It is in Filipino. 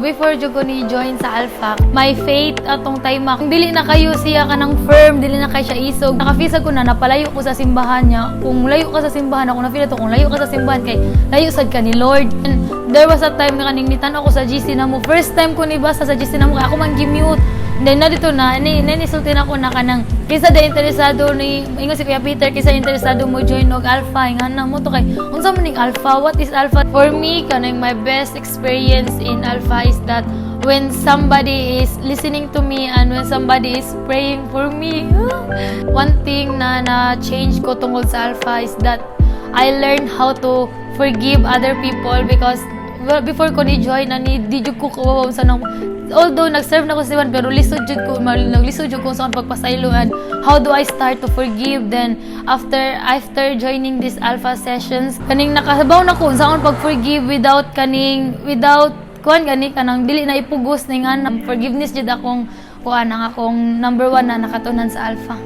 Before jud ko ni join sa Alpha, my faith atong time dili na kayo siya kanang firm, dili na kay siya isog. Nakafisa ko na napalayo ko sa simbahan niya. Kung layo ka sa simbahan, ako na feel to kung layo ka sa simbahan kay layo sad ka ni Lord. And there was a time na kaning nitan ako sa GC na mo. First time ko ni basa sa GC na mo, ako man gi-mute. Then na dito na nisulti na ko na kanang kisa da interesado ni ingon si Kuya Peter, kisa interesado mo join og Alpha ingana mo to kay unsa man ning Alpha, what is Alpha? For me kanang my best experience in Alpha is that when somebody is listening to me and when somebody is praying for me. One thing na change ko tungkol sa Alpha is that I learned how to forgive other people because before ko ni join na di jud ko kawaw sa nang although nag-serve na ko sa iwan pero lisod jud ko naglisod jud ko sa pagpasaylo and how do I start to forgive. Then after joining this Alpha sessions kaning nakasabaw na ko sa akong pag-forgive without kuan gani kanang dili na ipugos ning forgiveness jud akong kuan ang akong number 1 na nakatunan sa Alpha.